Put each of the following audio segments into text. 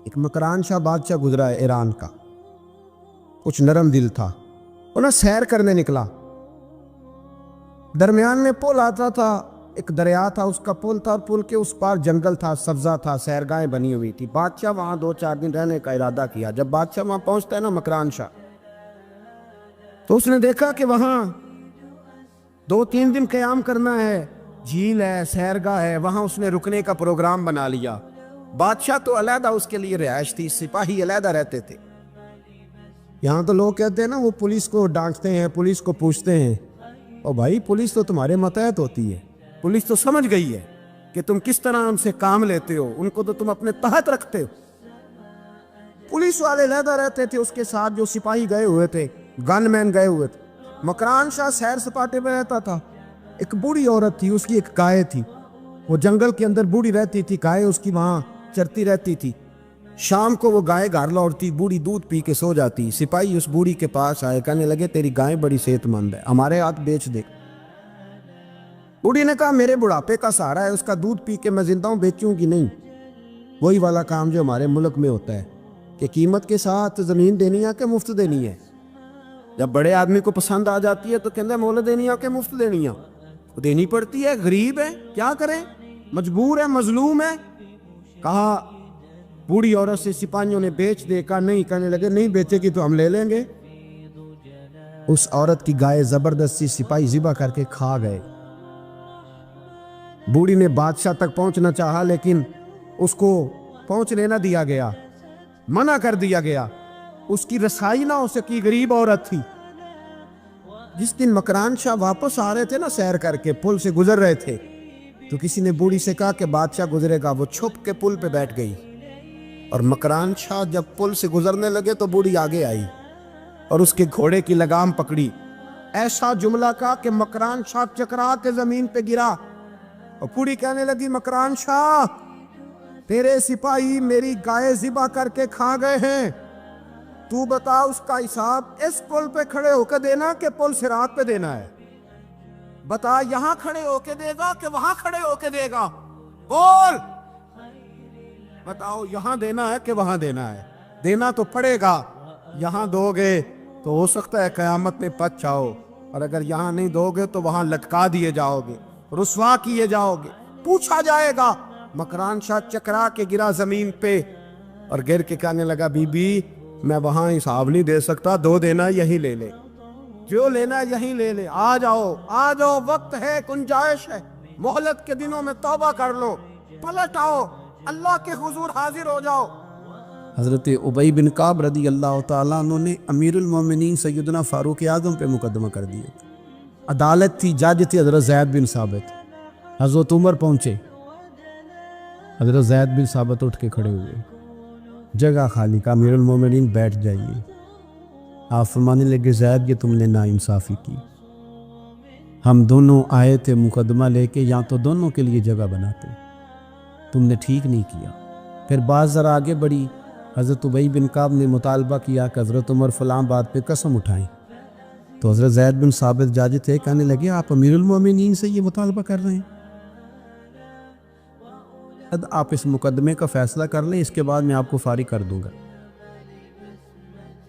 ایک مکران شاہ بادشاہ گزرا ہے ایران کا، کچھ نرم دل تھا، وہ نہ سیر کرنے نکلا، درمیان میں پل آتا تھا، ایک دریا تھا، اس کا پل تھا، اور پل کے اس پار جنگل تھا، سبزہ تھا، سیرگاہیں بنی ہوئی تھی۔ بادشاہ وہاں 2-4 دن رہنے کا ارادہ کیا۔ جب بادشاہ وہاں پہنچتا ہے نا مکران شاہ، تو اس نے دیکھا کہ وہاں 2-3 دن قیام کرنا ہے، جھیل ہے، سیرگاہ ہے، وہاں اس نے رکنے کا پروگرام بنا لیا۔ بادشاہ تو علیحدہ اس کے لیے رہائش تھی، سپاہی علیحدہ رہتے تھے۔ یہاں تو لوگ کہتے ہیں نا وہ پولیس کو ڈانٹتے ہیں، پولیس کو پوچھتے ہیں، اور بھائی پولیس تو تمہارے ماتحت ہوتی ہے، پولیس تو سمجھ گئی ہے کہ تم کس طرح ان سے کام لیتے ہو، ان کو تو تم اپنے تحت رکھتے ہو۔ پولیس والے علیحدہ رہتے تھے، اس کے ساتھ جو سپاہی گئے ہوئے تھے، گن مین گئے ہوئے تھے۔ مکران شاہ سیر سپاٹے پہ رہتا تھا۔ ایک بوڑھی عورت تھی، اس کی ایک گائے تھی، وہ جنگل کے اندر بوڑھی رہتی تھی، گائے اس کی وہاں چرتی رہتی تھی۔ شام کو وہ گائے گھر لوٹتی، بوڑھی دودھ پی کے سو جاتی۔ سپاہی اس بوڑھی کے پاس آئے، کہنے لگے تیری گائے بڑی صحت مند ہے، ہمارے ہاتھ بیچ دے۔ بوڑھی نے کہا میرے بڑھاپے کا سہارا ہے، اس کا دودھ پی کے میں زندہ ہوں، بیچوں گی نہیں۔ وہی والا کام جو ہمارے ملک میں ہوتا ہے کہ قیمت کے ساتھ زمین دینی ہے کہ مفت دینی ہے۔ جب بڑے آدمی کو پسند آ جاتی ہے تو کہتے ہیں مول دینی ہے کہ مفت دینی ہے، دینی پڑتی ہے، غریب ہے، کیا کریں، مجبور ہے، مظلوم ہے۔ کہا بوڑھی عورت سے سپاہیوں نے بیچ دے، کہا نہیں، کہنے لگے نہیں بیچے گی تو ہم لے لیں گے۔ اس عورت کی گائے زبردستی سپاہی ذبح کر کے کھا گئے۔ بوڑھی نے بادشاہ تک پہنچنا چاہا، لیکن اس کو پہنچنے نہ دیا گیا، منع کر دیا گیا، اس کی رسائی نہ ہو سکی، غریب عورت تھی۔ جس دن مکران شاہ واپس آ رہے تھے نا، سیر کر کے پل سے گزر رہے تھے، تو کسی نے بوڑھی سے کہا کہ بادشاہ گزرے گا۔ وہ چھپ کے پل پہ بیٹھ گئی، اور مکران شاہ جب پل سے گزرنے لگے تو بوڑھی آگے آئی اور اس کے گھوڑے کی لگام پکڑی، ایسا جملہ کہا کہ مکران شاہ چکرا کے زمین پہ گرا، اور بوڑھی کہنے لگی مکران شاہ تیرے سپاہی میری گائے ذبح کر کے کھا گئے ہیں، تو بتا اس کا حساب اس پل پہ کھڑے ہو کے دینا کہ پل صراط پہ دینا ہے؟ بتا یہاں کھڑے ہو کے دے گا کہ وہاں کھڑے ہو کے دے گا؟ بول، بتاؤ یہاں دینا ہے کہ وہاں دینا ہے؟ دینا تو پڑے گا، یہاں دو گے تو ہو سکتا ہے قیامت میں بچ جاؤ، اور اگر یہاں نہیں دو گے تو وہاں لٹکا دیے جاؤ گے، رسوا کیے جاؤ گے، پوچھا جائے گا۔ مکران شاہ چکرا کے گرا زمین پہ، اور گر کے کہنے لگا بی بی میں وہاں حساب نہیں دے سکتا، دو دینا یہی لے لے، جو لینا یہی لے لے، آ جاؤ آ جاؤ، وقت ہے، گنجائش ہے، مہلت کے دنوں میں توبہ کر لو، پلٹ آؤ، اللہ کے حضور حاضر ہو جاؤ۔ حضرت ابی بن کعب رضی اللہ تعالیٰ عنہ نے امیر المومنین سیدنا فاروق اعظم پہ مقدمہ کر دیا۔ عدالت تھی، جج تھی حضرت زید بن ثابت۔ حضرت عمر پہنچے، حضرت زید بن ثابت اٹھ کے کھڑے ہوئے، جگہ خالی، کا امیر المومنین بیٹھ جائیے۔ آپ فرمانے لگے زید یہ تم نے ناانصافی کی، ہم دونوں آئے تھے مقدمہ لے کے، یا تو دونوں کے لیے جگہ بناتے، تم نے ٹھیک نہیں کیا۔ پھر بات ذرا آگے بڑھی، حضرت ابی بن کعب نے مطالبہ کیا کہ حضرت عمر فلاں بات پہ قسم اٹھائیں، تو حضرت زید بن ثابت جاج تھے، کہنے لگے آپ امیر المومنین سے یہ مطالبہ کر رہے ہیں، آپ اس مقدمے کا فیصلہ کر لیں، اس کے بعد میں آپ کو فارغ کر دوں گا۔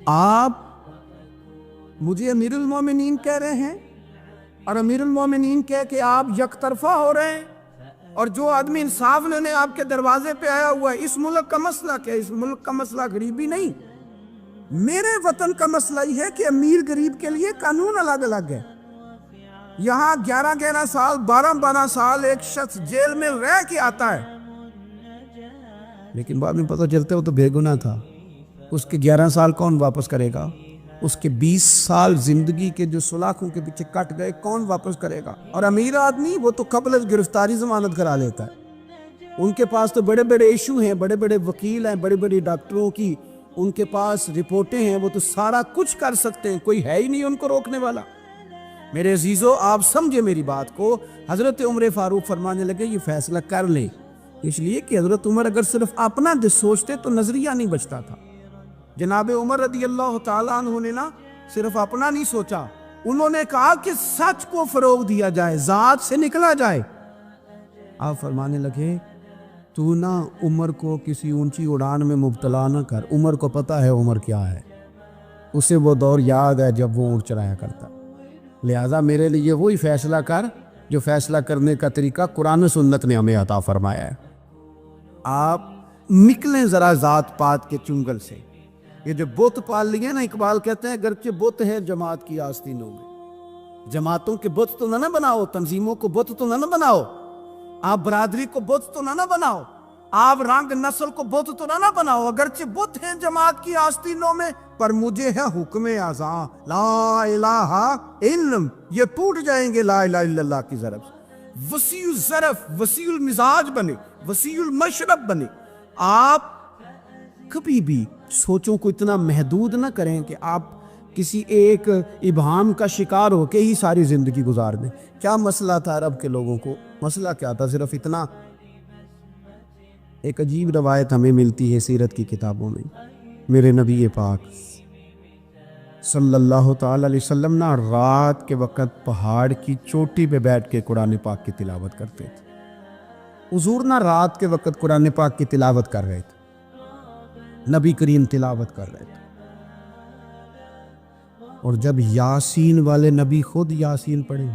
آپ مجھے امیر المومنین کہہ رہے ہیں، اور امیر المومنین کہہ کہ آپ یک طرفہ ہو رہے ہیں، اور جو آدمی انصاف لینے آپ کے دروازے پہ آیا ہوا ہے، اس ملک کا مسئلہ کیا ہے؟ اس ملک کا مسئلہ غریبی نہیں، میرے وطن کا مسئلہ یہ ہے کہ امیر غریب کے لیے قانون الگ الگ ہے۔ یہاں 11 سال 12 سال ایک شخص جیل میں رہ کے آتا ہے، لیکن بعد میں پتہ چلتا ہے وہ تو بے گناہ تھا، اس کے 11 سال کون واپس کرے گا؟ اس کے 20 سال زندگی کے جو سلاخوں کے پیچھے کٹ گئے کون واپس کرے گا؟ اور امیر آدمی وہ تو قبل از گرفتاری ضمانت کرا لیتا ہے، ان کے پاس تو بڑے بڑے ایشو ہیں، بڑے بڑے وکیل ہیں، بڑے بڑے ڈاکٹروں کی ان کے پاس رپورٹیں ہیں، وہ تو سارا کچھ کر سکتے ہیں، کوئی ہے ہی نہیں ان کو روکنے والا۔ میرے عزیزو آپ سمجھے میری بات کو، حضرت عمر فاروق فرمانے لگے یہ فیصلہ کر لیں، اس لیے کہ حضرت عمر اگر صرف اپنا سوچتے تو نظریہ نہیں بچتا تھا۔ جناب عمر رضی اللہ تعالیٰ عنہ نے نا صرف اپنا نہیں سوچا، انہوں نے کہا کہ سچ کو فروغ دیا جائے، ذات سے نکلا جائے۔ آپ فرمانے لگے تو نہ عمر کو کسی اونچی اڑان میں مبتلا نہ کر، عمر کو پتہ ہے عمر کیا ہے، اسے وہ دور یاد ہے جب وہ اونٹ چرایا کرتا، لہٰذا میرے لیے وہی فیصلہ کر جو فیصلہ کرنے کا طریقہ قرآن و سنت نے ہمیں عطا فرمایا ہے۔ آپ نکلیں ذرا ذات پات کے چنگل سے، یہ جو بت پال لیے نا، اقبال کہتے ہیں گرچہ بت ہے جماعت کی آستینوں میں، جماعتوں کے بت تو نہ بناؤ، تنظیموں کو بت تو نہ بناؤ، آپ برادری کو بت تو نہ بناؤ، آپ رنگ نسل کو بت تو نہ بناؤ، اگرچہ بت ہیں جماعت کی آستینوں میں، پر مجھے ہے حکم اعزاں لا الہ الا، یہ ٹوٹ جائیں گے لا الہ الا اللہ کی ضرب سے۔ وسیع الظرف، وسیع المزاج بنے، وسیع المشرب بنے۔ آپ کبھی بھی سوچوں کو اتنا محدود نہ کریں کہ آپ کسی ایک ابہام کا شکار ہو کے ہی ساری زندگی گزار دیں۔ کیا مسئلہ تھا عرب کے لوگوں کو؟ مسئلہ کیا تھا؟ صرف اتنا، ایک عجیب روایت ہمیں ملتی ہے سیرت کی کتابوں میں، میرے نبی پاک صلی اللہ تعالی علیہ وسلم نا رات کے وقت پہاڑ کی چوٹی پہ بیٹھ کے قرآن پاک کی تلاوت کرتے تھے۔ حضور نا رات کے وقت قرآن پاک کی تلاوت کر رہے تھے، نبی کریم تلاوت کر رہے تھے، اور جب یاسین والے نبی خود یاسین پڑھے،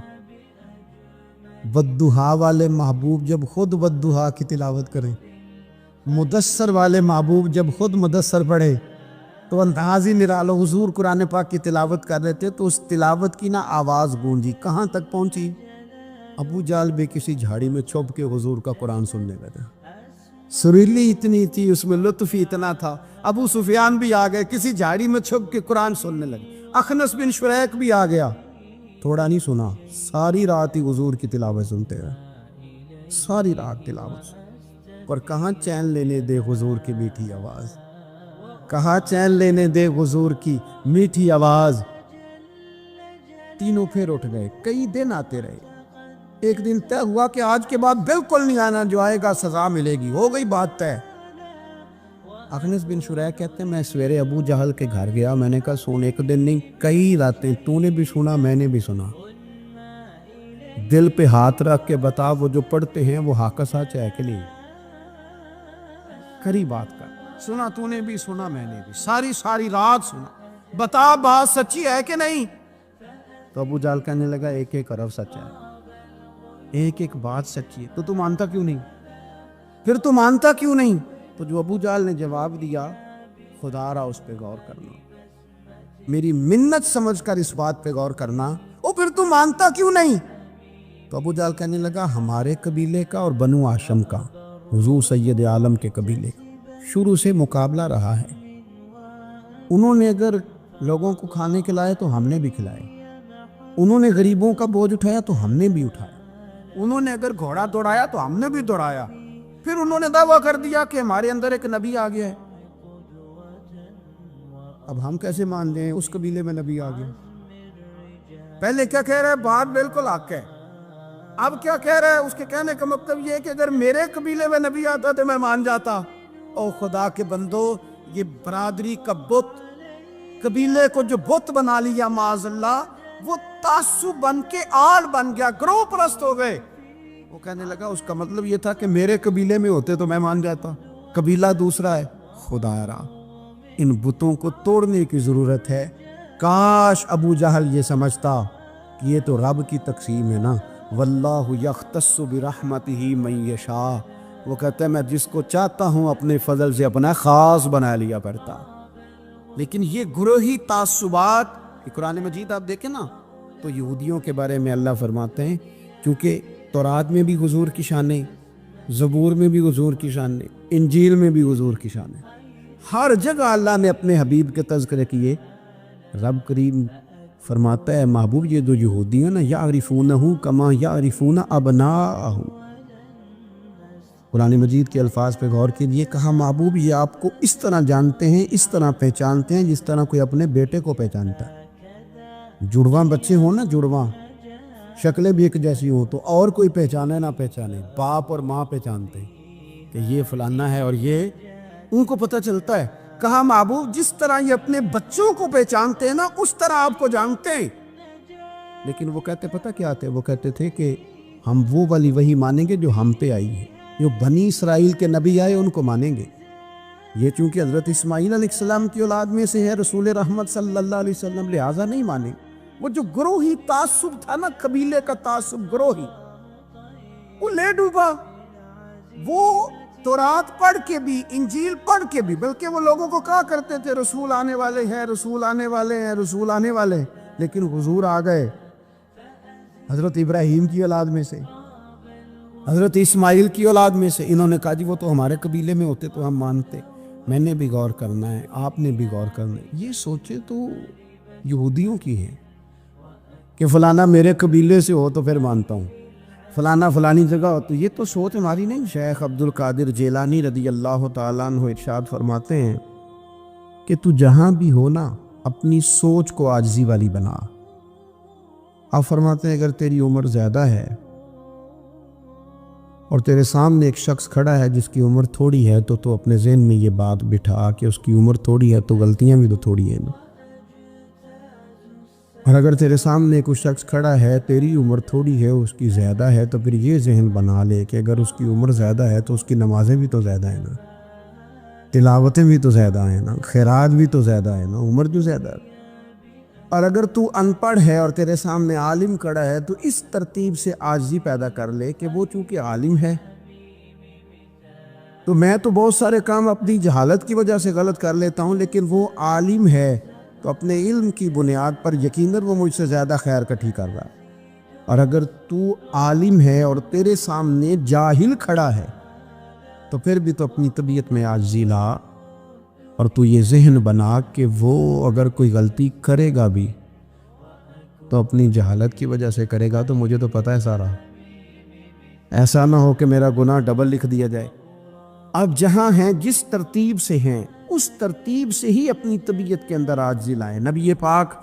والضحیٰ والے محبوب جب خود والضحیٰ کی تلاوت کریں، مدثر والے محبوب جب خود مدثر پڑھے، تو انداز ہی نرالو، حضور قرآن پاک کی تلاوت کر رہے تھے تو اس تلاوت کی نا آواز گونجی، کہاں تک پہنچی؟ ابو جہل بھی کسی جھاڑی میں چھپ کے حضور کا قرآن سننے لگا، سریلی اتنی تھی، اس میں لطف ہی اتنا تھا، ابو سفیان بھی آ گئے کسی جھاڑی میں چھپ کے قرآن سننے لگے، اخنس بن شریک بھی آ گیا، تھوڑا نہیں سنا، ساری رات ہی حضور کی تلاوت سنتے رہے، ساری رات تلاوت، اور کہاں چین لینے دے حضور کی میٹھی آواز، کہاں چین لینے دے حضور کی میٹھی آواز۔ تینوں پھر اٹھ گئے، کئی دن آتے رہے، ایک دن طے ہوا کہ آج کے بعد بالکل نہیں آنا، جو آئے گا سزا ملے گی، ہو گئی بات طے۔ اخنس بن شریک کہتے ہیں میں سویرے ابو جہل کے گھر گیا، میں نے کہا سن، ایک دن نہیں کئی راتیں تو نے بھی سنا میں نے بھی سنا، دل پہ ہاتھ رکھ کے بتا وہ جو پڑھتے ہیں وہ حق سچ ہے کہ نہیں، کری بات کر، سنا تو نے بھی سنا میں نے بھی، ساری رات سنا، بتا بات سچی ہے کہ نہیں؟ تو ابو جہل کہنے لگا ایک ایک حرف سچ ہے، ایک ایک بات سچی ہے، تو مانتا کیوں نہیں؟ پھر تو مانتا کیوں نہیں؟ تو جو ابو جہل نے جواب دیا، خدا را اس پہ غور کرنا، میری منت سمجھ کر اس بات پہ غور کرنا، او پھر تو مانتا کیوں نہیں؟ تو ابو جہل کہنے لگا ہمارے قبیلے کا اور بنو ہاشم کا، حضور سید عالم کے قبیلے کا شروع سے مقابلہ رہا ہے، انہوں نے اگر لوگوں کو کھانے کھلائے تو ہم نے بھی کھلائے، انہوں نے غریبوں کا بوجھ اٹھایا تو ہم نے بھی اٹھایا، انہوں نے اگر گھوڑا دوڑایا تو ہم نے بھی دوڑایا، پھر انہوں نے دعویٰ کر دیا کہ ہمارے اندر ایک نبی آ گیا ہے، اب ہم کیسے مان لیں اس قبیلے میں نبی آ گیا؟ پہلے کیا کہہ رہا ہے؟ بات بالکل حق ہے، اب کیا کہہ رہا ہے؟ اس کے کہنے کا مطلب یہ ہے کہ اگر میرے قبیلے میں نبی آتا تو میں مان جاتا۔ او خدا کے بندو، یہ برادری کا بت، قبیلے کو جو بت بنا لیا معاذ اللہ، وہ تعصب بن کے آل بن گیا، گروہ پرست ہو گئے۔ وہ کہنے لگا اس کا مطلب یہ تھا کہ میرے قبیلے میں ہوتے تو میں مان جاتا، قبیلہ دوسرا ہے۔ خدا را، ان بتوں کو توڑنے کی ضرورت ہے۔ کاش ابو جہل یہ سمجھتا کہ یہ تو رب کی تقسیم ہے نا، واللہ یختص برحمتہ من یشاء، وہ کہتا ہے میں جس کو چاہتا ہوں اپنے فضل سے اپنا خاص بنا لیا کرتا۔ لیکن یہ گروہی تعصبات، قرآن مجید آپ دیکھیں نا تو یہودیوں کے بارے میں اللہ فرماتے ہیں، کیونکہ تورات میں بھی حضور کی شانیں، زبور میں بھی حضور کی شانیں، انجیل میں بھی حضور کی شانیں، ہر جگہ اللہ نے اپنے حبیب کے تذکرے کیے۔ رب کریم فرماتا ہے محبوب یہ جو یہودی ہیں نا، یعرفونہ کما یعرفون ابناءہم، قرآن مجید کے الفاظ پہ غور کیجئے، کہا محبوب یہ آپ کو اس طرح جانتے ہیں، اس طرح پہچانتے ہیں جس طرح کوئی اپنے بیٹے کو پہچانتا ہے۔ جڑواں بچے ہوں نا، جڑواں شکلیں بھی ایک جیسی ہوں تو اور کوئی پہچانے نہ پہچانے، باپ اور ماں پہچانتے ہیں کہ یہ فلانا ہے، اور یہ ان کو پتہ چلتا ہے۔ کہا محبوب جس طرح یہ اپنے بچوں کو پہچانتے ہیں نا، اس طرح آپ کو جانتے ہیں۔ لیکن وہ کہتے پتہ کیا تھے؟ وہ کہتے تھے کہ ہم وہ والی وحی مانیں گے جو ہم پہ آئی ہے، جو بنی اسرائیل کے نبی آئے ان کو مانیں گے. یہ چونکہ حضرت اسماعیل علیہ السلام کی اولاد میں سے ہے رسول رحمت صلی اللہ علیہ وسلم، لہٰذا نہیں مانیں. وہ جو گروہی تعصب تھا نا، قبیلے کا تعصب گروہی، وہ لے ڈوبا. وہ تورات پڑھ کے بھی، انجیل پڑھ کے بھی، بلکہ وہ لوگوں کو کہا کرتے تھے رسول آنے والے ہیں، رسول آنے والے ہیں، رسول آنے والے ہیں. لیکن حضور آ گئے حضرت ابراہیم کی اولاد میں سے، حضرت اسماعیل کی اولاد میں سے. انہوں نے کہا جی وہ تو ہمارے قبیلے میں ہوتے تو ہم مانتے. میں نے بھی غور کرنا ہے، آپ نے بھی غور کرنا ہے. یہ سوچے تو یہودیوں کی ہے کہ فلانا میرے قبیلے سے ہو تو پھر مانتا ہوں، فلانا فلانی جگہ ہو تو. یہ تو سوچ ہماری نہیں. شیخ عبد القادر جیلانی رضی اللہ تعالیٰ عنہ ارشاد فرماتے ہیں کہ تو جہاں بھی ہو نا، اپنی سوچ کو عاجزی والی بنا. آپ فرماتے ہیں اگر تیری عمر زیادہ ہے اور تیرے سامنے ایک شخص کھڑا ہے جس کی عمر تھوڑی ہے، تو اپنے ذہن میں یہ بات بٹھا کہ اس کی عمر تھوڑی ہے تو غلطیاں بھی تو تھوڑی ہیں نا. اور اگر تیرے سامنے کوئی شخص کھڑا ہے، تیری عمر تھوڑی ہے، اس کی زیادہ ہے، تو پھر یہ ذہن بنا لے کہ اگر اس کی عمر زیادہ ہے تو اس کی نمازیں بھی تو زیادہ ہیں نا، تلاوتیں بھی تو زیادہ ہیں نا، خیرات بھی تو زیادہ ہے نا، عمر جو زیادہ ہے. اور اگر تو ان پڑھ ہے اور تیرے سامنے عالم کھڑا ہے تو اس ترتیب سے عاجزی پیدا کر لے کہ وہ چونکہ عالم ہے تو میں تو بہت سارے کام اپنی جہالت کی وجہ سے غلط کر لیتا ہوں، لیکن وہ عالم ہے تو اپنے علم کی بنیاد پر یقیناً وہ مجھ سے زیادہ خیر کٹھی کر رہا ہے. اور اگر تو عالم ہے اور تیرے سامنے جاہل کھڑا ہے تو پھر بھی تو اپنی طبیعت میں عاجزی لا اور تو یہ ذہن بنا کہ وہ اگر کوئی غلطی کرے گا بھی تو اپنی جہالت کی وجہ سے کرے گا. تو مجھے تو پتہ ہے سارا، ایسا نہ ہو کہ میرا گناہ ڈبل لکھ دیا جائے. اب جہاں ہیں جس ترتیب سے ہیں اس ترتیب سے ہی اپنی طبیعت کے اندر عاجزی لائیں. نبی پاک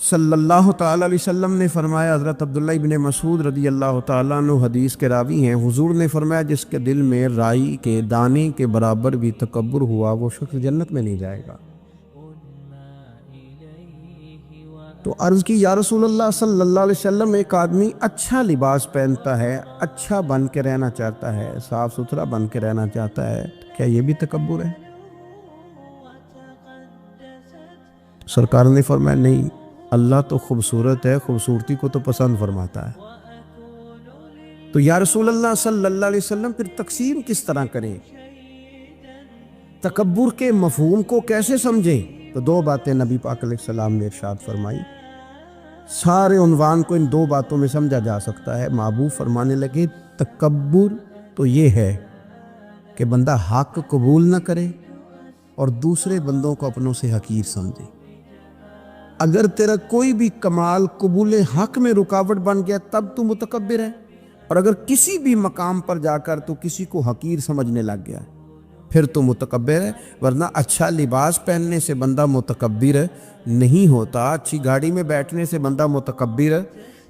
صلی اللہ تعالیٰ علیہ وسلم نے فرمایا، حضرت عبداللہ ابن مسعود رضی اللہ تعالیٰ عنہ حدیث کے راوی ہیں، حضور نے فرمایا جس کے دل میں رائی کے دانے کے برابر بھی تکبر ہوا وہ شخص جنت میں نہیں جائے گا. تو عرض کی یا رسول اللہ صلی اللہ علیہ وسلم، ایک آدمی اچھا لباس پہنتا ہے، اچھا بن کے رہنا چاہتا ہے، صاف ستھرا بن کے رہنا چاہتا ہے، کیا یہ بھی تکبر ہے؟ سرکار نے فرمایا نہیں، اللہ تو خوبصورت ہے، خوبصورتی کو تو پسند فرماتا ہے. تو یا رسول اللہ صلی اللہ علیہ وسلم پھر تقسیم کس طرح کریں، تکبر کے مفہوم کو کیسے سمجھیں؟ تو دو باتیں نبی پاک علیہ السلام نے ارشاد فرمائی. سارے عنوان کو ان دو باتوں میں سمجھا جا سکتا ہے. محبوب فرمانے لگے تکبر تو یہ ہے کہ بندہ حق قبول نہ کرے اور دوسرے بندوں کو اپنوں سے حقیر سمجھے. اگر تیرا کوئی بھی کمال قبول حق میں رکاوٹ بن گیا تب تو متکبر ہے، اور اگر کسی بھی مقام پر جا کر تو کسی کو حقیر سمجھنے لگ گیا پھر تو متکبر ہے. ورنہ اچھا لباس پہننے سے بندہ متکبر نہیں ہوتا، اچھی گاڑی میں بیٹھنے سے بندہ متکبر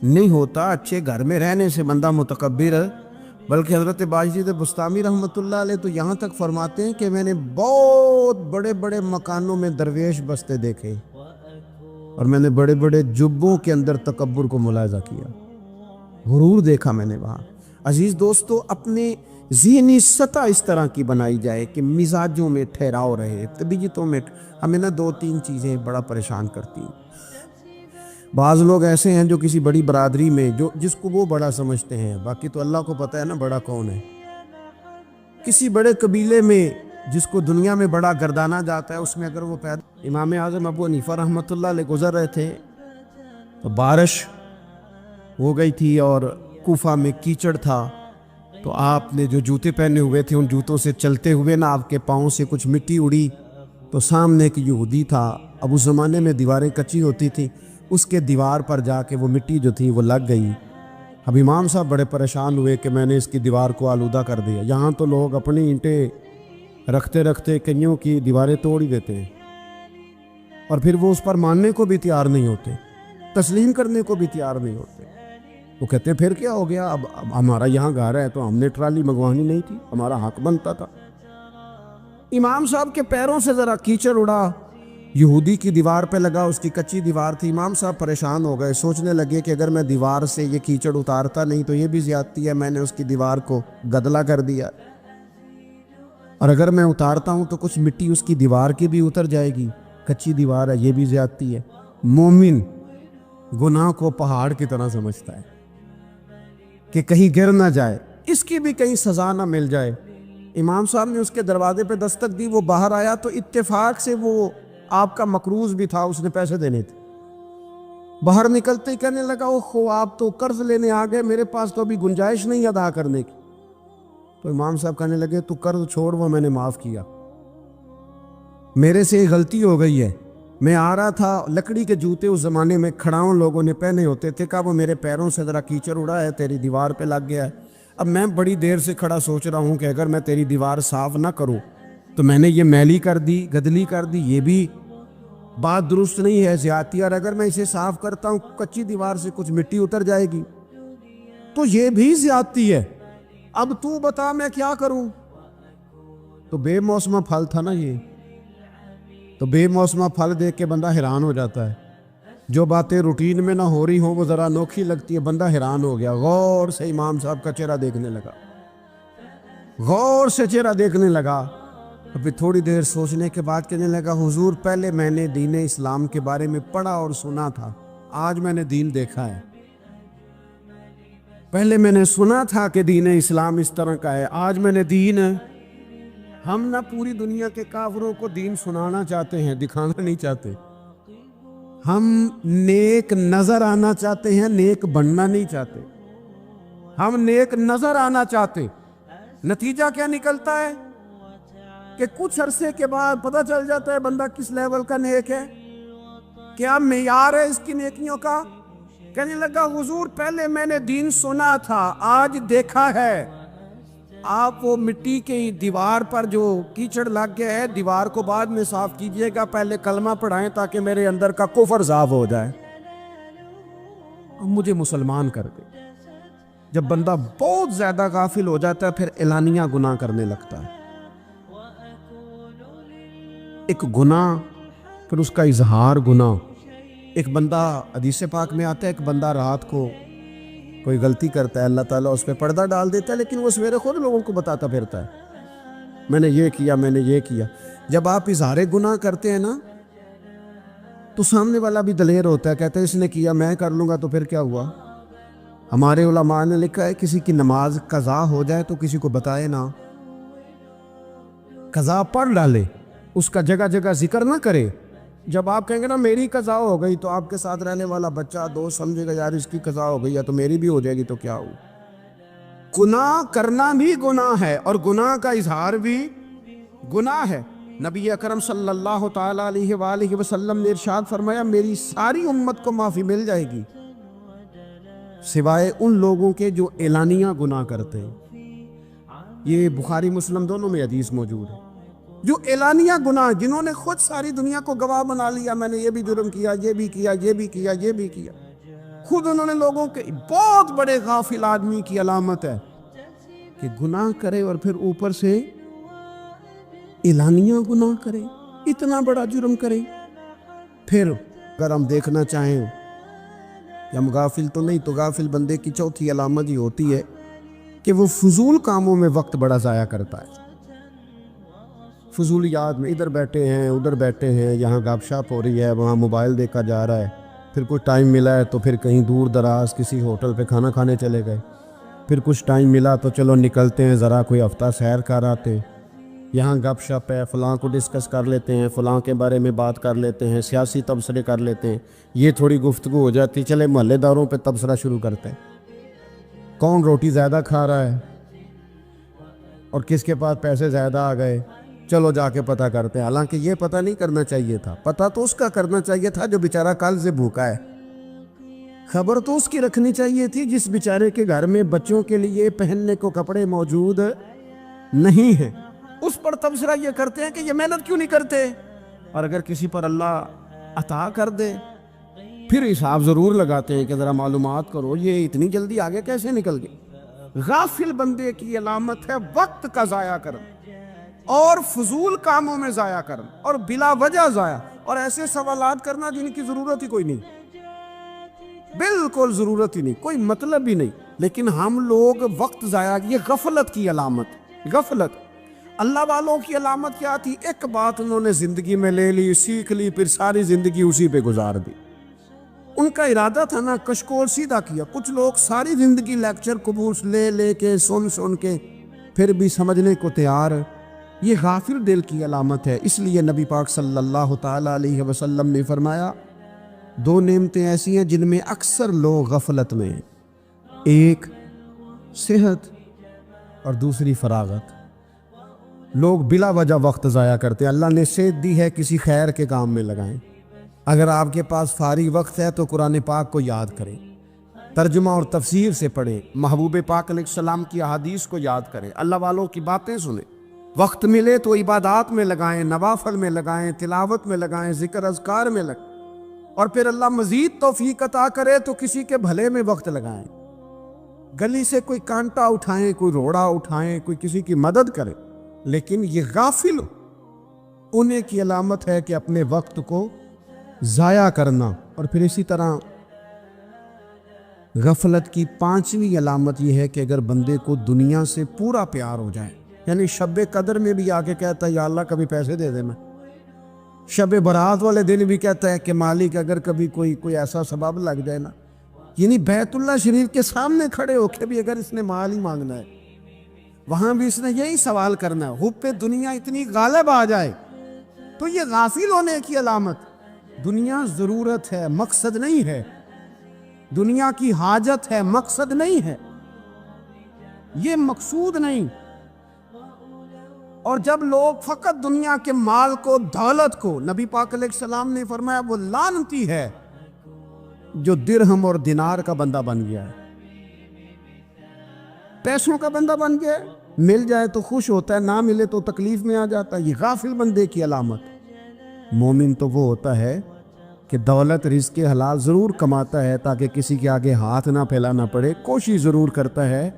نہیں ہوتا، اچھے گھر میں رہنے سے بندہ متکبر. بلکہ حضرت باجید بستامی رحمۃ اللہ علیہ تو یہاں تک فرماتے ہیں کہ میں نے بہت بڑے بڑے مکانوں میں درویش بستے دیکھے اور میں نے بڑے بڑے جبوں کے اندر تکبر کو ملاحظہ کیا، غرور دیکھا میں نے وہاں. عزیز دوستو، اپنے ذہنی سطح اس طرح کی بنائی جائے کہ مزاجوں میں ٹھہراؤ رہے، طبیعتوں میں. ہمیں نا دو تین چیزیں بڑا پریشان کرتی ہیں. بعض لوگ ایسے ہیں جو کسی بڑی برادری میں جس کو وہ بڑا سمجھتے ہیں، باقی تو اللہ کو پتہ ہے نا بڑا کون ہے. کسی بڑے قبیلے میں جس کو دنیا میں بڑا گردانا جاتا ہے، اس میں اگر وہ پیدا. امام اعظم ابو حنیفہ رحمۃ اللہ علیہ گزر رہے تھے تو بارش ہو گئی تھی اور کوفہ میں کیچڑ تھا، تو آپ نے جو جوتے پہنے ہوئے تھے ان جوتوں سے چلتے ہوئے نا آپ کے پاؤں سے کچھ مٹی اڑی، تو سامنے ایک یہودی تھا. اب اس زمانے میں دیواریں کچی ہوتی تھی، اس کے دیوار پر جا کے وہ مٹی جو تھی وہ لگ گئی. اب امام صاحب بڑے پریشان ہوئے کہ میں نے اس کی دیوار کو آلودہ کر دیا. یہاں تو لوگ اپنی اینٹیں رکھتے رکھتے کئیوں کی دیواریں توڑ ہی دیتے ہیں، اور پھر وہ اس پر ماننے کو بھی تیار نہیں ہوتے، تسلیم کرنے کو بھی تیار نہیں ہوتے. وہ کہتے ہیں پھر کیا ہو گیا، اب ہمارا یہاں گھر ہے تو ہم نے ٹرالی منگوانی نہیں تھی، ہمارا حق بنتا تھا. امام صاحب کے پیروں سے ذرا کیچڑ اڑا، یہودی کی دیوار پہ لگا، اس کی کچی دیوار تھی. امام صاحب پریشان ہو گئے، سوچنے لگے کہ اگر میں دیوار سے یہ کیچڑ اتارتا نہیں تو یہ بھی زیادتی ہے، میں نے اس کی دیوار کو گدلا کر دیا، اور اگر میں اتارتا ہوں تو کچھ مٹی اس کی دیوار کی بھی اتر جائے گی، کچی دیوار ہے، یہ بھی زیادتی ہے. مومن گناہ کو پہاڑ کی طرح سمجھتا ہے کہ کہیں گر نہ جائے، اس کی بھی کہیں سزا نہ مل جائے. امام صاحب نے اس کے دروازے پہ دستک دی، وہ باہر آیا تو اتفاق سے وہ آپ کا مقروض بھی تھا، اس نے پیسے دینے تھے. باہر نکلتے ہی کہنے لگا اوہ آپ تو قرض لینے آ گئے، میرے پاس تو ابھی گنجائش نہیں ادا کرنے کی. تو امام صاحب کہنے لگے تو قرض چھوڑ، وہ میں نے معاف کیا، میرے سے ایک غلطی ہو گئی ہے. میں آ رہا تھا، لکڑی کے جوتے اس زمانے میں کھڑاؤں لوگوں نے پہنے ہوتے تھے، کہا وہ میرے پیروں سے ذرا کیچڑ اڑا ہے، تیری دیوار پہ لگ گیا ہے. اب میں بڑی دیر سے کھڑا سوچ رہا ہوں کہ اگر میں تیری دیوار صاف نہ کروں تو میں نے یہ میلی کر دی، گدلی کر دی، یہ بھی بات درست نہیں ہے، زیادتی. اور اگر میں اسے صاف کرتا ہوں کچی دیوار سے کچھ مٹی اتر جائے گی تو یہ بھی زیادتی ہے. اب تو بتا میں کیا کروں؟ تو بے موسمہ پھل تھا نا یہ، تو بے موسمہ پھل دیکھ کے بندہ حیران ہو جاتا ہے. جو باتیں روٹین میں نہ ہو رہی ہوں وہ ذرا انوکھی لگتی ہے، بندہ حیران ہو گیا. غور سے امام صاحب کا چہرہ دیکھنے لگا، غور سے چہرہ دیکھنے لگا. پھر تھوڑی دیر سوچنے کے بعد کہنے لگا حضور پہلے میں نے دین اسلام کے بارے میں پڑھا اور سنا تھا، آج میں نے دین دیکھا ہے. پہلے میں نے سنا تھا کہ دین اسلام اس طرح کا ہے، آج میں نے دین. ہم نہ پوری دنیا کے کافروں کو دین سنانا چاہتے ہیں، دکھانا نہیں چاہتے. ہم نیک نظر آنا چاہتے ہیں، نیک بننا نہیں چاہتے. ہم نیک نظر آنا چاہتے، نتیجہ کیا نکلتا ہے کہ کچھ عرصے کے بعد پتہ چل جاتا ہے بندہ کس لیول کا نیک ہے، کیا معیار ہے اس کی نیکیوں کا. کہنے لگا حضور پہلے میں نے دین سنا تھا، آج دیکھا ہے. آپ وہ مٹی کی دیوار پر جو کیچڑ لگ گیا ہے، دیوار کو بعد میں صاف کیجئے گا، پہلے کلمہ پڑھائیں تاکہ میرے اندر کا کفر صاف ہو جائے، مجھے مسلمان کر دے. جب بندہ بہت زیادہ غافل ہو جاتا ہے پھر اعلانیہ گناہ کرنے لگتا ہے. ایک گناہ، پھر اس کا اظہار گناہ. ایک بندہ، حدیث پاک میں آتا ہے، ایک بندہ رات کو کوئی غلطی کرتا ہے، اللہ تعالیٰ اس پہ پردہ ڈال دیتا ہے، لیکن وہ سویرے خود لوگوں کو بتاتا پھرتا ہے میں نے یہ کیا، میں نے یہ کیا. جب آپ اظہار گناہ کرتے ہیں نا تو سامنے والا بھی دلیر ہوتا ہے، کہتا ہے اس نے کیا میں کر لوں گا تو پھر کیا ہوا. ہمارے علماء نے لکھا ہے کسی کی نماز قضا ہو جائے تو کسی کو بتائے نہ، قضا پڑھ ڈالے، اس کا جگہ جگہ ذکر نہ کرے. جب آپ کہیں گے نا میری قضا ہو گئی تو آپ کے ساتھ رہنے والا بچہ دوست سمجھے گا یار اس کی قضا ہو گئی ہے تو میری بھی ہو جائے گی تو کیا ہو. گناہ کرنا بھی گناہ ہے اور گناہ کا اظہار بھی گناہ ہے. نبی اکرم صلی اللہ تعالیٰ علیہ وآلہ وسلم نے ارشاد فرمایا میری ساری امت کو معافی مل جائے گی سوائے ان لوگوں کے جو اعلانیہ گناہ کرتے ہیں. یہ بخاری مسلم دونوں میں حدیث موجود ہے. جو اعلانیہ گناہ، جنہوں نے خود ساری دنیا کو گواہ بنا لیا، میں نے یہ بھی جرم کیا، یہ بھی کیا، یہ بھی کیا، یہ بھی کیا، خود انہوں نے لوگوں کے. بہت بڑے غافل آدمی کی علامت ہے کہ گناہ کرے اور پھر اوپر سے اعلانیہ گناہ کرے، اتنا بڑا جرم کرے. پھر اگر ہم دیکھنا چاہیں کہ ہم غافل تو نہیں، تو غافل بندے کی چوتھی علامت یہ ہوتی ہے کہ وہ فضول کاموں میں وقت بڑا ضائع کرتا ہے. فضولیات میں ادھر بیٹھے ہیں، ادھر بیٹھے ہیں، یہاں گپ شپ ہو رہی ہے، وہاں موبائل دیکھا جا رہا ہے. پھر کچھ ٹائم ملا ہے تو پھر کہیں دور دراز کسی ہوٹل پہ کھانا کھانے چلے گئے. پھر کچھ ٹائم ملا تو چلو نکلتے ہیں ذرا کوئی ہفتہ سیر کر آتے، یہاں گپ شپ ہے، فلاں کو ڈسکس کر لیتے ہیں، فلاں کے بارے میں بات کر لیتے ہیں، سیاسی تبصرے کر لیتے ہیں. یہ تھوڑی گفتگو ہو جاتی، چلے محلے داروں پہ تبصرہ شروع کرتے ہیں، کون روٹی زیادہ کھا رہا ہے اور کس کے پاس پیسے زیادہ آ گئے، چلو جا کے پتہ کرتے ہیں. حالانکہ یہ پتہ نہیں کرنا چاہیے تھا، پتہ تو اس کا کرنا چاہیے تھا جو بیچارہ کل سے بھوکا ہے. خبر تو اس کی رکھنی چاہیے تھی جس بیچارے کے گھر میں بچوں کے لیے پہننے کو کپڑے موجود نہیں ہیں. اس پر تبصرہ یہ کرتے ہیں کہ یہ محنت کیوں نہیں کرتے. اور اگر کسی پر اللہ عطا کر دے پھر حساب ضرور لگاتے ہیں کہ ذرا معلومات کرو یہ اتنی جلدی آگے کیسے نکل گئے. غافل بندے کی علامت ہے وقت کا ضائع کرنا اور فضول کاموں میں ضائع کرنا اور بلا وجہ ضائع. اور ایسے سوالات کرنا جن کی ضرورت ہی کوئی نہیں، بالکل ضرورت ہی نہیں، کوئی مطلب ہی نہیں، لیکن ہم لوگ وقت ضائع، یہ غفلت کی علامت، غفلت۔ اللہ والوں کی علامت کیا تھی؟ ایک بات انہوں نے زندگی میں لے لی، سیکھ لی، پھر ساری زندگی اسی پہ گزار دی۔ ان کا ارادہ تھا نا، کشکول سیدھا کیا۔ کچھ لوگ ساری زندگی لیکچر قبوس لے لے کے، سن کے، پھر بھی سمجھنے کو تیار۔ یہ غافل دل کی علامت ہے۔ اس لیے نبی پاک صلی اللہ تعالی علیہ وسلم نے فرمایا، دو نعمتیں ایسی ہیں جن میں اکثر لوگ غفلت میں ہیں، ایک صحت اور دوسری فراغت۔ لوگ بلا وجہ وقت ضائع کرتے ہیں۔ اللہ نے صحت دی ہے، کسی خیر کے کام میں لگائیں۔ اگر آپ کے پاس فارغ وقت ہے تو قرآن پاک کو یاد کریں، ترجمہ اور تفسیر سے پڑھیں، محبوب پاک علیہ السلام کی احادیث کو یاد کریں، اللہ والوں کی باتیں سنیں۔ وقت ملے تو عبادات میں لگائیں، نوافل میں لگائیں، تلاوت میں لگائیں، ذکر اذکار میں لگائیں، اور پھر اللہ مزید توفیق عطا کرے تو کسی کے بھلے میں وقت لگائیں۔ گلی سے کوئی کانٹا اٹھائیں، کوئی روڑا اٹھائیں، کوئی کسی کی مدد کریں، لیکن یہ غافل انہیں کی علامت ہے کہ اپنے وقت کو ضائع کرنا۔ اور پھر اسی طرح غفلت کی پانچویں علامت یہ ہے کہ اگر بندے کو دنیا سے پورا پیار ہو جائے، یعنی شب قدر میں بھی آ کے کہتا ہے یا اللہ کبھی پیسے دے دے، میں شب برات والے دن بھی کہتا ہے کہ مالک اگر کبھی کوئی ایسا سبب لگ جائے نا، یعنی بیت اللہ شریف کے سامنے کھڑے ہو کے بھی اگر اس نے مال ہی مانگنا ہے، وہاں بھی اس نے یہی سوال کرنا ہے، حب پہ دنیا اتنی غالب آ جائے، تو یہ غافل ہونے کی علامت۔ دنیا ضرورت ہے، مقصد نہیں ہے، دنیا کی حاجت ہے، مقصد نہیں ہے، یہ مقصود نہیں۔ اور جب لوگ فقط دنیا کے مال کو، دولت کو، نبی پاک علیہ السلام نے فرمایا وہ لعنتی ہے جو درہم اور دینار کا بندہ بن گیا ہے، پیسوں کا بندہ بن گیا ہے، مل جائے تو خوش ہوتا ہے، نہ ملے تو تکلیف میں آ جاتا ہے۔ یہ غافل بندے کی علامت۔ مومن تو وہ ہوتا ہے کہ دولت رزق حلال ضرور کماتا ہے تاکہ کسی کے آگے ہاتھ نہ پھیلانا پڑے، کوشش ضرور کرتا ہے،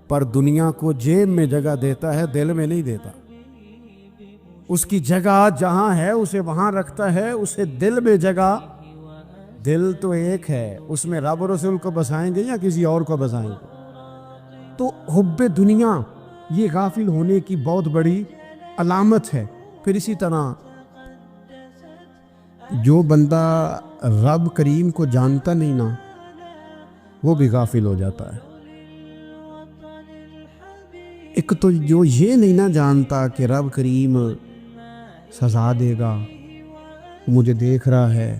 پر دنیا کو جیب میں جگہ دیتا ہے، دل میں نہیں دیتا۔ اس کی جگہ جہاں ہے اسے وہاں رکھتا ہے، اسے دل میں جگہ، دل تو ایک ہے، اس میں رب رسول کو بسائیں گے یا کسی اور کو بسائیں گے؟ تو حب دنیا یہ غافل ہونے کی بہت بڑی علامت ہے۔ پھر اسی طرح جو بندہ رب کریم کو جانتا نہیں نا، وہ بھی غافل ہو جاتا ہے۔ ایک تو جو یہ نہیں نہ جانتا کہ رب کریم سزا دے گا، مجھے دیکھ رہا ہے،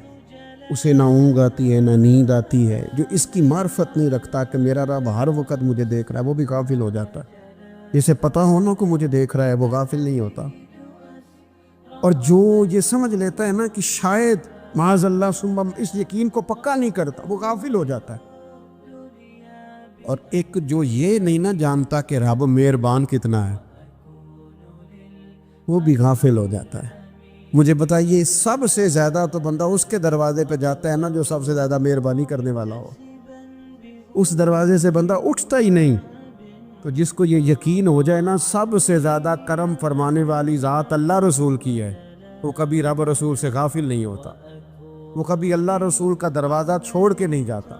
اسے نہ اونگ آتی ہے نہ نیند آتی ہے، جو اس کی معرفت نہیں رکھتا کہ میرا رب ہر وقت مجھے دیکھ رہا ہے، وہ بھی غافل ہو جاتا ہے۔ جسے پتہ ہونا کہ مجھے دیکھ رہا ہے وہ غافل نہیں ہوتا۔ اور جو یہ سمجھ لیتا ہے نا کہ شاید معاذ اللہ ثم، اس یقین کو پکا نہیں کرتا، وہ غافل ہو جاتا ہے۔ اور ایک جو یہ نہیں نہ جانتا کہ رب مہربان کتنا ہے، وہ بھی غافل ہو جاتا ہے۔ مجھے بتائیے سب سے زیادہ تو بندہ اس کے دروازے پہ جاتا ہے نا جو سب سے زیادہ مہربانی کرنے والا ہو، اس دروازے سے بندہ اٹھتا ہی نہیں۔ تو جس کو یہ یقین ہو جائے نا سب سے زیادہ کرم فرمانے والی ذات اللہ رسول کی ہے، وہ کبھی رب رسول سے غافل نہیں ہوتا، وہ کبھی اللہ رسول کا دروازہ چھوڑ کے نہیں جاتا،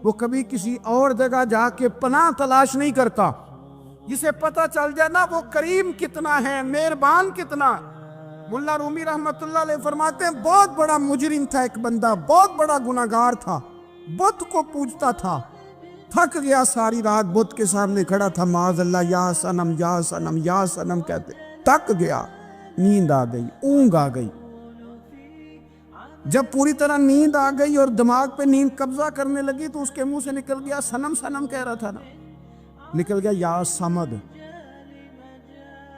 وہ کبھی کسی اور جگہ جا کے پناہ تلاش نہیں کرتا۔ جسے پتہ چل جائے نا وہ کریم کتنا ہے، مہربان کتنا۔ ملا رومی رحمت اللہ علیہ فرماتے ہیں بہت بڑا مجرم تھا ایک بندہ، بہت بڑا گناہگار تھا، بت کو پوجتا تھا، تھک گیا، ساری رات بت کے سامنے کھڑا تھا، معاذ اللہ یا صنم یا صنم یا صنم کہتے، تھک گیا، نیند آ گئی، اونگ آ گئی۔ جب پوری طرح نیند آ گئی اور دماغ پہ نیند قبضہ کرنے لگی تو اس کے منہ سے نکل گیا، صنم صنم کہہ رہا تھا نا، نکل گیا یا صمد،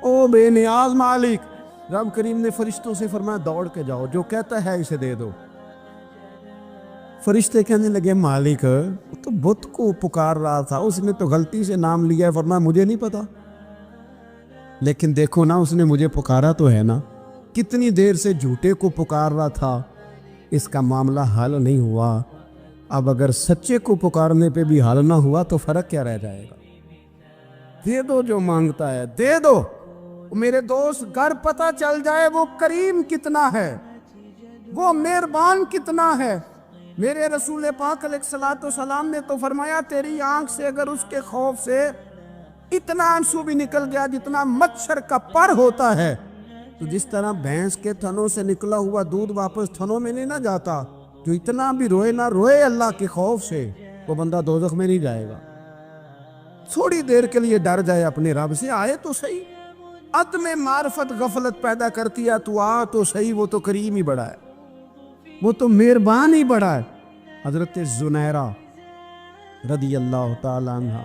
او بے نیاز مالک۔ رب کریم نے فرشتوں سے فرمایا دوڑ کے جاؤ، جو کہتا ہے اسے دے دو۔ فرشتے کہنے لگے مالک تو بت کو پکار رہا تھا، اس نے تو غلطی سے نام لیا ہے، فرمایا مجھے نہیں پتا، لیکن دیکھو نا اس نے مجھے پکارا تو ہے نا، کتنی دیر سے جھوٹے کو پکار رہا تھا، اس کا معاملہ حل نہیں ہوا، اب اگر سچے کو پکارنے پہ بھی حل نہ ہوا تو فرق کیا رہ جائے گا؟ دے دو جو مانگتا ہے، دے دو۔ میرے دوست گھر پتہ چل جائے وہ کریم کتنا ہے، وہ مہربان کتنا ہے۔ میرے رسول پاک علیہ الصلوۃ والسلام نے تو فرمایا تیری آنکھ سے اگر اس کے خوف سے اتنا آنسو بھی نکل گیا جتنا مچھر کا پر ہوتا ہے، تو جس طرح بھینس کے تھنوں سے نکلا ہوا دودھ واپس تھنوں میں نہیں نہ جاتا، جو اتنا بھی روئے نہ روئے اللہ کے خوف سے، وہ بندہ دوزخ میں نہیں جائے گا۔ تھوڑی دیر کے لیے ڈر جائے اپنے رب سے، آئے تو صحیح۔ عدم معرفت غفلت پیدا کرتی ہے، تو آ تو صحیح، وہ تو کریم ہی بڑا ہے، وہ تو مہربان ہی بڑا ہے۔ حضرت زنیرہ رضی اللہ تعالی عنہ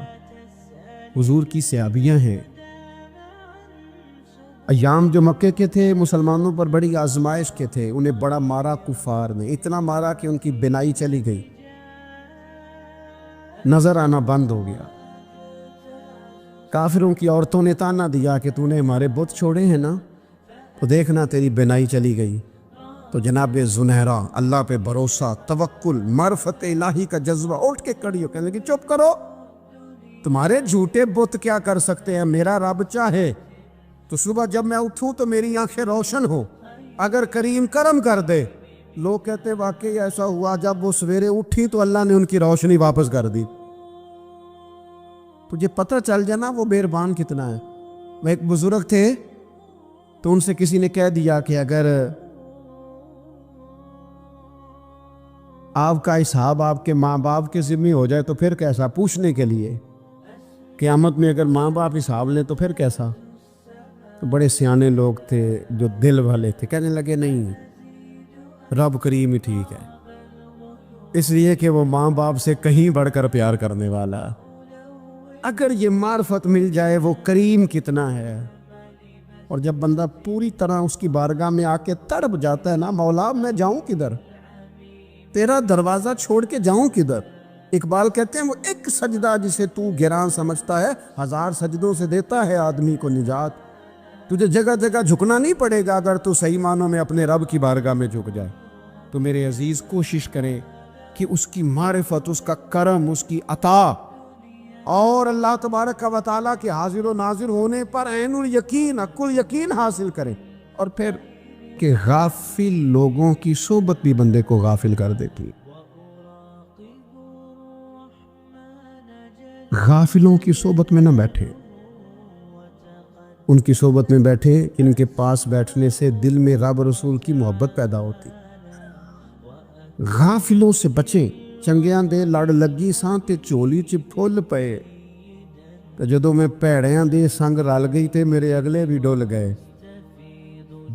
حضور کی صحابیاں ہیں۔ ایام جو مکے کے تھے مسلمانوں پر بڑی آزمائش کے تھے، انہیں بڑا مارا کفار نے، اتنا مارا کہ ان کی بینائی چلی گئی، نظر آنا بند ہو گیا۔ کافروں کی عورتوں نے تانا دیا کہ تو نے ہمارے بت چھوڑے ہیں نا، تو دیکھنا تیری بینائی چلی گئی۔ تو جناب زنیرہ اللہ پہ بھروسہ، توکل، معرفت الہی کا جذبہ، اٹھ کے کھڑی ہو کہنے لگی چپ کرو، تمہارے جھوٹے بت کیا کر سکتے ہیں، میرا رب چاہے تو صبح جب میں اٹھوں تو میری آنکھیں روشن ہو، اگر کریم کرم کر دے۔ لوگ کہتے واقعی ایسا ہوا، جب وہ سویرے اٹھی تو اللہ نے ان کی روشنی واپس کر دی۔ تجھے پتہ چل جانا وہ مہربان کتنا ہے۔ وہ ایک بزرگ تھے تو ان سے کسی نے کہہ دیا کہ اگر آپ کا حساب آپ کے ماں باپ کے ذمہ ہو جائے تو پھر کیسا، پوچھنے کے لیے قیامت میں اگر ماں باپ حساب لیں تو پھر کیسا۔ تو بڑے سیانے لوگ تھے جو دل والے تھے، کہنے لگے نہیں، رب کریم ہی ٹھیک ہے، اس لیے کہ وہ ماں باپ سے کہیں بڑھ کر پیار کرنے والا۔ اگر یہ معرفت مل جائے وہ کریم کتنا ہے، اور جب بندہ پوری طرح اس کی بارگاہ میں آ کے تڑپ جاتا ہے نا، مولا میں جاؤں کدھر، تیرا دروازہ چھوڑ کے جاؤں کدھر۔ اقبال کہتے ہیں وہ ایک سجدہ جسے تو گراں سمجھتا ہے، 1000 سجدوں سے دیتا ہے آدمی کو نجات۔ تجھے جگہ جگہ جھکنا نہیں پڑے گا اگر تو صحیح معنوں میں اپنے رب کی بارگاہ میں جھک جائے۔ تو میرے عزیز کوشش کریں کہ اس کی معرفت، اس کا کرم، اس کی عطا اور اللہ تبارک و تعالیٰ کے حاضر و ناظر ہونے پر عین الیقین، حق الیقین حاصل کریں۔ اور پھر کہ غافل لوگوں کی صحبت بھی بندے کو غافل کر دیتی، غافلوں کی صحبت میں نہ بیٹھے، ان کی صحبت میں بیٹھے ان کے پاس بیٹھنے سے دل میں رب رسول کی محبت پیدا ہوتی۔ غافلوں سے بچیں، چنگیاں دے لڑ لگی ساں تے چولی چ پھل پئے، تو جدوں میں پیڑیاں دے سنگ رل گئی تے میرے اگلے بھی ڈول گئے۔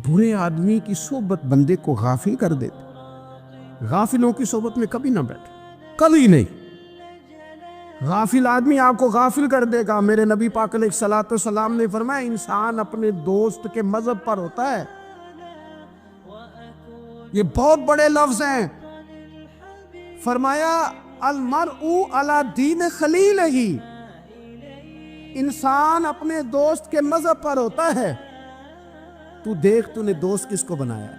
برے آدمی کی صحبت بندے کو غافل کر دیتے، غافلوں کی صحبت میں کبھی نہ بیٹھے، کبھی نہیں۔ غافل آدمی آپ کو غافل کر دے گا۔ میرے نبی پاک علیہ الصلوۃ والسلام نے فرمایا انسان اپنے دوست کے مذہب پر ہوتا ہے۔ یہ بہت بڑے لفظ ہیں۔ فرمایا المرء علی دین خلیلہ، انسان اپنے دوست کے مذہب پر ہوتا ہے۔ تو دیکھ تو نے دوست کس کو بنایا،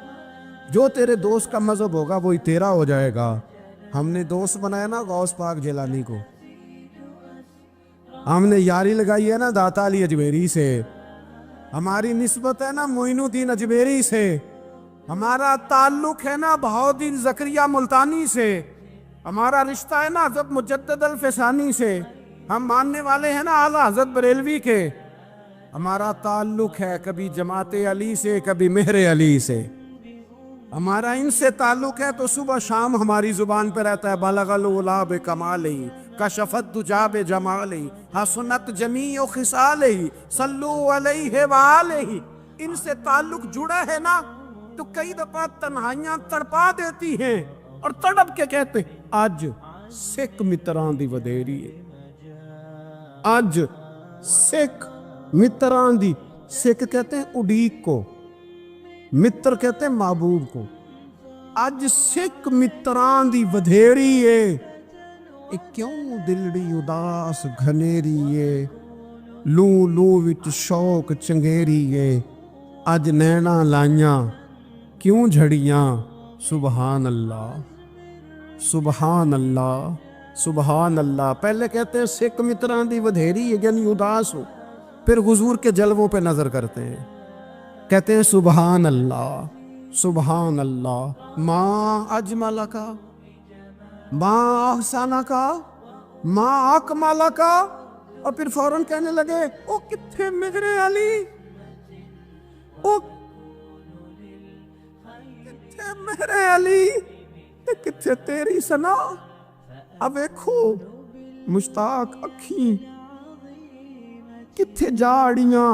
جو تیرے دوست کا مذہب ہوگا وہی تیرا ہو جائے گا۔ ہم نے دوست بنایا نا غوث پاک جیلانی کو، ہم نے یاری لگائی ہے نا داتا علی اجمیری سے، ہماری نسبت ہے نا معین الدین اجمیری سے، ہمارا تعلق ہے نا بہاؤالدین زکریا ملتانی سے، ہمارا رشتہ ہے نا حضرت مجدد الفسانی سے، ہم ماننے والے ہیں نا اعلیٰ حضرت بریلوی کے، ہمارا تعلق ہے کبھی جماعت علی سے کبھی مہر علی سے، ہمارا ان سے تعلق ہے تو صبح شام ہماری زبان پہ رہتا ہے بلغ العلا بکمالہ کشفت دجا بجمالہ حسنت جمیع خصالہ صلو علیہ وآلہ۔ ان سے تعلق جڑا ہے نا تو کئی دفعہ تنہائیاں تڑپا دیتی ہیں اور تڑپ کے کہتے اج سکھ متران دی ودیری ہے، اج سکھ متران دی، سکھ کہتے ہیں اڈیق کو، متر کہتے ہیں محبوب کو، اج سکھ متران دی ودھیری ہے، کیوں دلڑی اداس گھنیری ہے، لو لو وچ شوق چنگیری ہے، اج نینا لائیاں کیوں جھڑیاں، سبحان اللہ سبحان اللہ سبحان اللہ۔ پہلے کہتے ہیں سکھ متران دی ودھیری ہے یعنی اداس ہو، پھر حضور کے جلووں پہ نظر کرتے ہیں، کہتے ہیں سبحان اللہ سبحان اللہ، ما اجملک، ما احسنک، ما اکملک، اور پھر فوراً کہنے لگے او کتھے میرے علی، او کتھے میرے علی، کتھے تیری سنا۔ اب ویکھو مشتاق اکھیں کتھے جاڑیاں